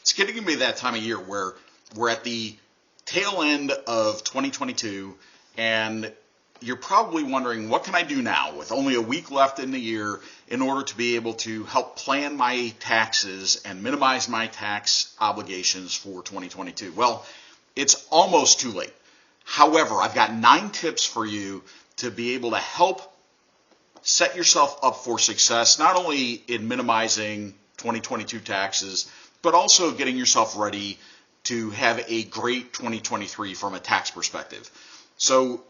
It's getting to be that time of year where we're at the tail end of 2022, and you're probably wondering, what can I do now with only a week left in the year in order to be able to help plan my taxes and minimize my tax obligations for 2022? Well, it's almost too late. However, I've got 9 tips for you to be able to help set yourself up for success, not only in minimizing 2022 taxes, but also getting yourself ready to have a great 2023 from a tax perspective. So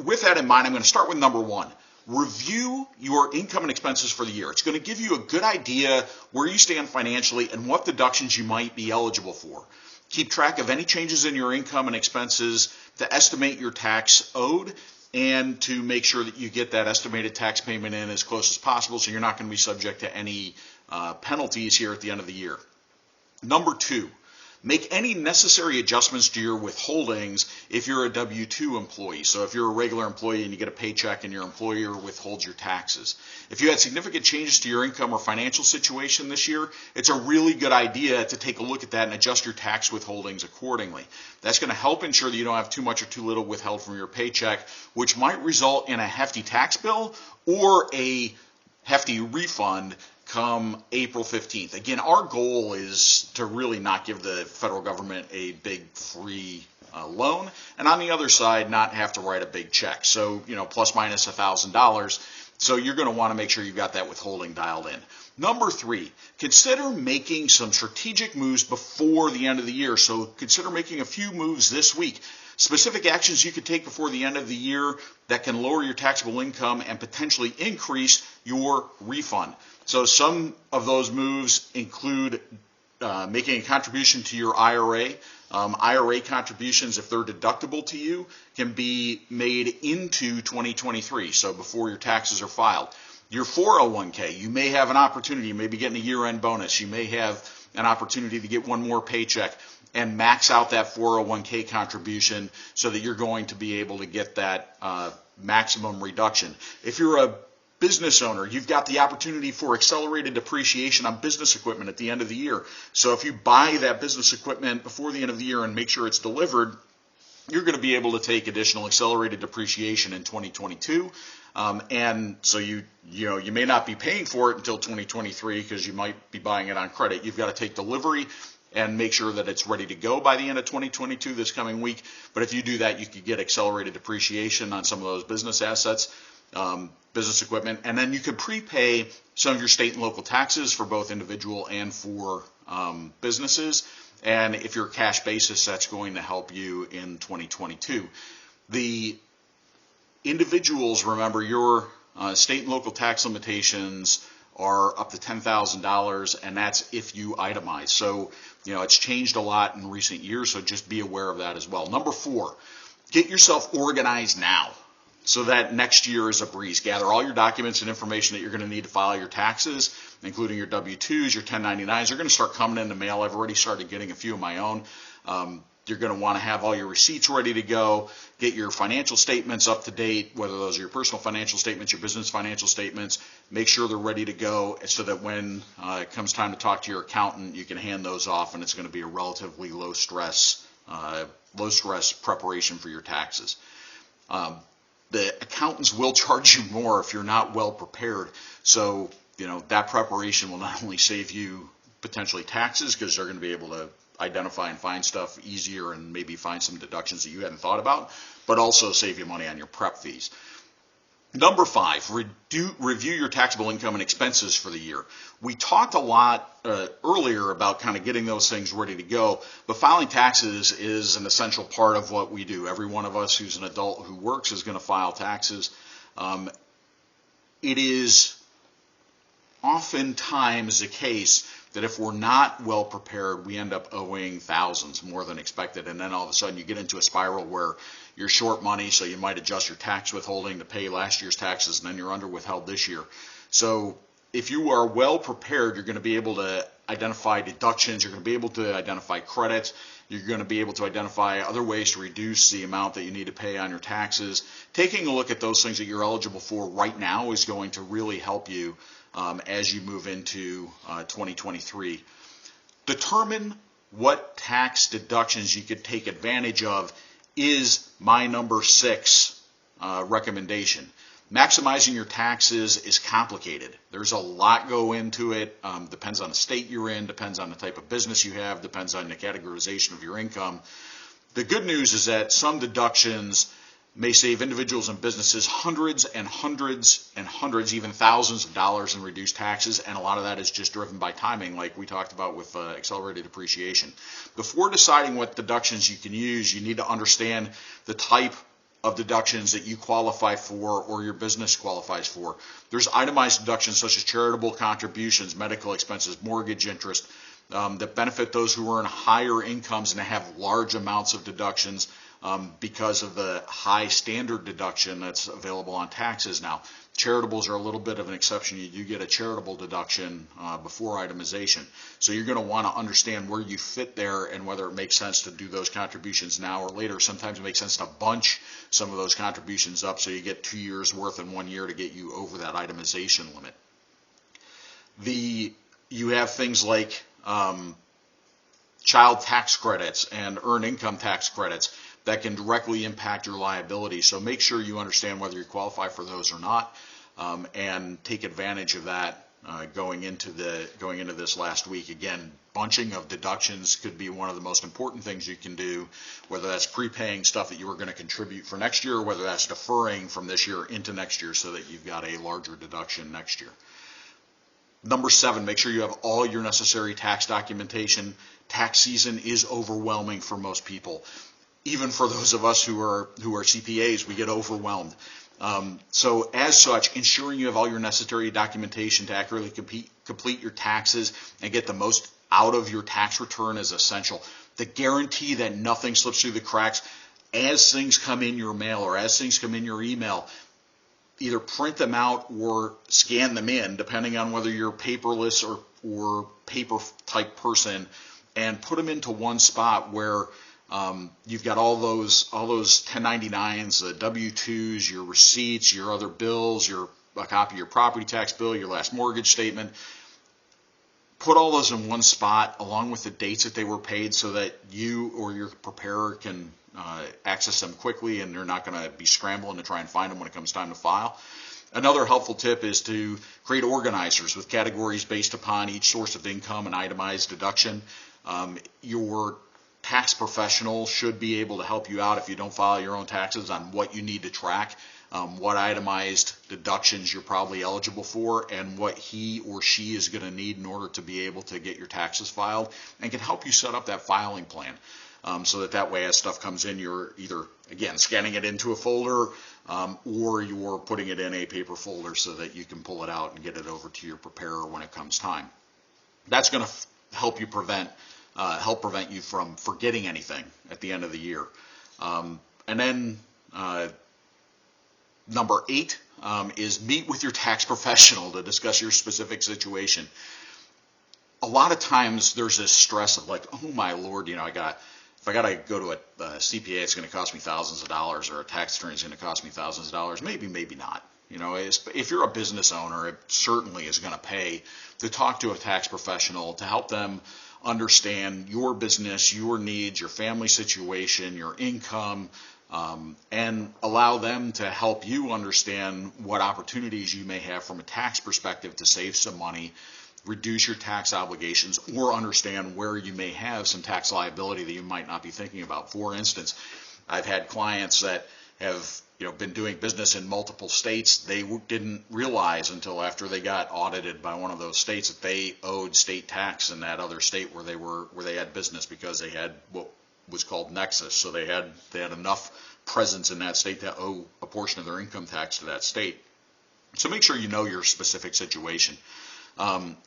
with that in mind, I'm going to start with number 1. Review your income and expenses for the year. It's going to give you a good idea where you stand financially and what deductions you might be eligible for. Keep track of any changes in your income and expenses to estimate your tax owed and to make sure that you get that estimated tax payment in as close as possible, so you're not going to be subject to any penalties here at the end of the year. Number 2, make any necessary adjustments to your withholdings if you're a W-2 employee. So if you're a regular employee and you get a paycheck and your employer withholds your taxes. If you had significant changes to your income or financial situation this year, it's a really good idea to take a look at that and adjust your tax withholdings accordingly. That's going to help ensure that you don't have too much or too little withheld from your paycheck, which might result in a hefty tax bill or a hefty refund come April 15th. Again, our goal is to really not give the federal government a big free loan, and on the other side, not have to write a big check. So, plus minus $1,000. So you're going to want to make sure you've got that withholding dialed in. Number 3, consider making some strategic moves before the end of the year. So consider making a few moves this week. Specific actions you could take before the end of the year that can lower your taxable income and potentially increase your refund. So some of those moves include making a contribution to your IRA. IRA contributions, if they're deductible to you, can be made into 2023, so before your taxes are filed. Your 401k, you may have an opportunity, you may be getting a year-end bonus, you may have an opportunity to get one more paycheck and max out that 401k contribution so that you're going to be able to get that maximum reduction. If you're a business owner, you've got the opportunity for accelerated depreciation on business equipment at the end of the year. So if you buy that business equipment before the end of the year and make sure it's delivered, you're going to be able to take additional accelerated depreciation in 2022. And so you may not be paying for it until 2023 because you might be buying it on credit. You've got to take delivery and make sure that it's ready to go by the end of 2022 this coming week. But if you do that, you could get accelerated depreciation on some of those business assets, business equipment, and then you could prepay some of your state and local taxes for both individual and for businesses. And if you're a cash basis, that's going to help you in 2022. The individuals, remember, your state and local tax limitations are up to $10,000, and that's if you itemize. So, it's changed a lot in recent years, so just be aware of that as well. Number 4, get yourself organized now so that next year is a breeze. Gather all your documents and information that you're going to need to file your taxes, including your W-2s, your 1099s. They're going to start coming in the mail. I've already started getting a few of my own. You're going to want to have all your receipts ready to go, get your financial statements up to date, whether those are your personal financial statements, your business financial statements. Make sure they're ready to go so that when it comes time to talk to your accountant, you can hand those off, and it's going to be a relatively low stress preparation for your taxes. The accountants will charge you more if you're not well prepared. So, that preparation will not only save you potentially taxes because they're going to be able to identify and find stuff easier and maybe find some deductions that you hadn't thought about, but also save you money on your prep fees. Number 5, review your taxable income and expenses for the year. We talked a lot earlier about kind of getting those things ready to go, but filing taxes is an essential part of what we do. Every one of us who's an adult who works is going to file taxes. It is oftentimes the case that if we're not well prepared, we end up owing thousands more than expected, and then all of a sudden you get into a spiral where you're short money, so you might adjust your tax withholding to pay last year's taxes, and then you're under withheld this year. So if you are well prepared, you're going to be able to identify deductions, you're going to be able to identify credits, you're going to be able to identify other ways to reduce the amount that you need to pay on your taxes. Taking a look at those things that you're eligible for right now is going to really help you as you move into 2023. Determine what tax deductions you could take advantage of is my number 6 recommendation. Maximizing your taxes is complicated. There's a lot go into it. Depends on the state you're in, depends on the type of business you have, depends on the categorization of your income. The good news is that some deductions may save individuals and businesses hundreds and hundreds and hundreds, even thousands of dollars in reduced taxes, and a lot of that is just driven by timing, like we talked about with accelerated depreciation. Before deciding what deductions you can use, you need to understand the type of deductions that you qualify for or your business qualifies for. There's itemized deductions such as charitable contributions, medical expenses, mortgage interest, that benefit those who earn higher incomes and have large amounts of deductions because of the high standard deduction that's available on taxes now. Charitables are a little bit of an exception. You do get a charitable deduction before itemization. So you're going to want to understand where you fit there and whether it makes sense to do those contributions now or later. Sometimes it makes sense to bunch some of those contributions up so you get 2 years worth in 1 year to get you over that itemization limit. You have things like child tax credits and earned income tax credits that can directly impact your liability. So make sure you understand whether you qualify for those or not, and take advantage of that going into this last week. Again, bunching of deductions could be one of the most important things you can do, whether that's prepaying stuff that you were going to contribute for next year, or whether that's deferring from this year into next year so that you've got a larger deduction next year. Number 7, make sure you have all your necessary tax documentation. Tax season is overwhelming for most people. Even for those of us who are CPAs, we get overwhelmed. So as such, ensuring you have all your necessary documentation to accurately complete your taxes and get the most out of your tax return is essential. The guarantee that nothing slips through the cracks as things come in your mail or as things come in your email, either print them out or scan them in, depending on whether you're paperless or paper type person, and put them into one spot where you've got all those 1099s, the W-2s, your receipts, your other bills, a copy of your property tax bill, your last mortgage statement. Put all those in one spot along with the dates that they were paid so that you or your preparer can access them quickly and they're not going to be scrambling to try and find them when it comes time to file. Another helpful tip is to create organizers with categories based upon each source of income and itemized deduction. Your tax professional should be able to help you out if you don't file your own taxes on what you need to track, what itemized deductions you're probably eligible for, and what he or she is going to need in order to be able to get your taxes filed, and can help you set up that filing plan. So that way as stuff comes in, you're either, again, scanning it into a folder or you're putting it in a paper folder so that you can pull it out and get it over to your preparer when it comes time. That's going to help prevent you from forgetting anything at the end of the year. And then number 8 is meet with your tax professional to discuss your specific situation. A lot of times there's this stress of like, oh my Lord, if I got to go to a CPA, it's going to cost me thousands of dollars, or a tax attorney is going to cost me thousands of dollars. Maybe not. If you're a business owner, it certainly is going to pay to talk to a tax professional to help them understand your business, your needs, your family situation, your income, and allow them to help you understand what opportunities you may have from a tax perspective to save some money, reduce your tax obligations, or understand where you may have some tax liability that you might not be thinking about. For instance, I've had clients that have been doing business in multiple states. They didn't realize until after they got audited by one of those states that they owed state tax in that other state where they had business, because they had what was called nexus. So they had enough presence in that state to owe a portion of their income tax to that state. So make sure you know your specific situation.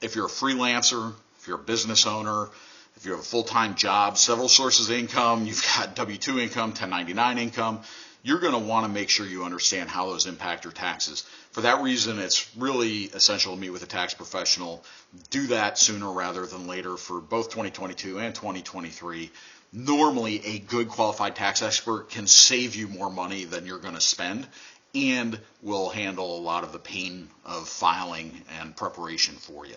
If you're a freelancer, if you're a business owner, if you have a full-time job, several sources of income, you've got W-2 income, 1099 income, you're going to want to make sure you understand how those impact your taxes. For that reason, it's really essential to meet with a tax professional. Do that sooner rather than later for both 2022 and 2023. Normally, a good qualified tax expert can save you more money than you're going to spend, and will handle a lot of the pain of filing and preparation for you.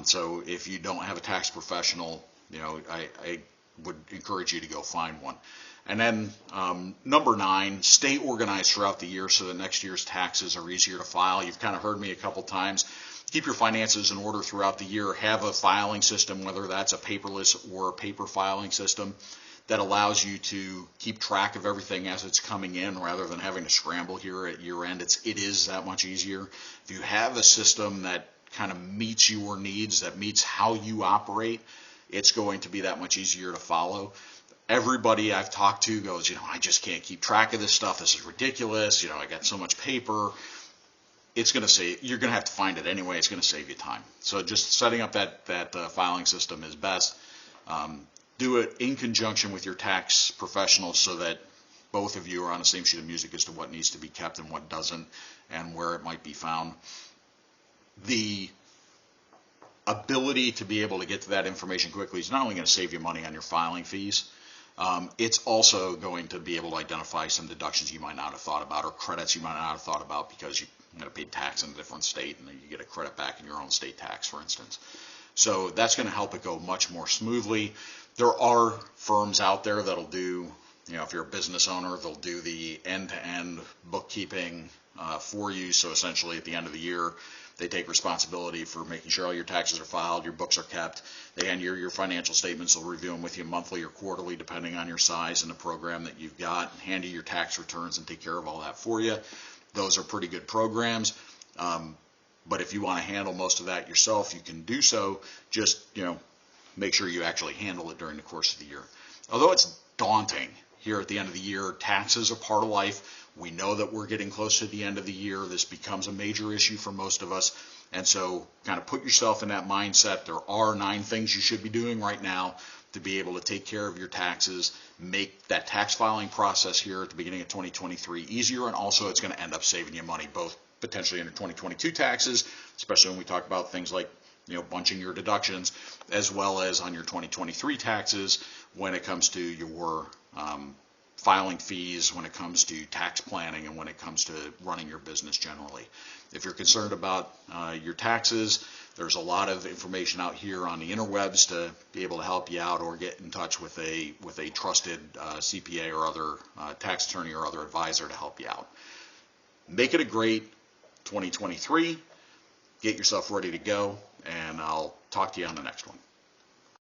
So if you don't have a tax professional, I would encourage you to go find one. And then number 9, stay organized throughout the year so that next year's taxes are easier to file. You've kind of heard me a couple times. Keep your finances in order throughout the year. Have a filing system, whether that's a paperless or a paper filing system, that allows you to keep track of everything as it's coming in rather than having to scramble here at year end. It is that much easier. If you have a system that kind of meets your needs, that meets how you operate, it's going to be that much easier to follow. Everybody I've talked to goes, I just can't keep track of this stuff. This is ridiculous. I got so much paper. It's going to say you're going to have to find it anyway. It's going to save you time. So just setting up that filing system is best. Do it in conjunction with your tax professionals so that both of you are on the same sheet of music as to what needs to be kept and what doesn't, and where it might be found. The ability to be able to get to that information quickly is not only going to save you money on your filing fees, it's also going to be able to identify some deductions you might not have thought about, or credits you might not have thought about because you paid tax in a different state and then you get a credit back in your own state tax, for instance. So that's going to help it go much more smoothly. There are firms out there that'll do, if you're a business owner, they'll do the end-to-end bookkeeping for you. So essentially at the end of the year, they take responsibility for making sure all your taxes are filed, your books are kept. They hand your financial statements. They'll review them with you monthly or quarterly, depending on your size and the program that you've got, and hand you your tax returns and take care of all that for you. Those are pretty good programs. But if you want to handle most of that yourself, you can do so. Just, make sure you actually handle it during the course of the year. Although it's daunting here at the end of the year, taxes are part of life. We know that we're getting close to the end of the year. This becomes a major issue for most of us. And so kind of put yourself in that mindset. There are 9 things you should be doing right now to be able to take care of your taxes, make that tax filing process here at the beginning of 2023 easier, and also it's going to end up saving you money, both potentially in your 2022 taxes, especially when we talk about things like bunching your deductions, as well as on your 2023 taxes when it comes to your filing fees, when it comes to tax planning, and when it comes to running your business generally. If you're concerned about your taxes, there's a lot of information out here on the interwebs to be able to help you out, or get in touch with a trusted CPA or other tax attorney or other advisor to help you out. Make it a great 2023. Get yourself ready to go, and I'll talk to you on the next one.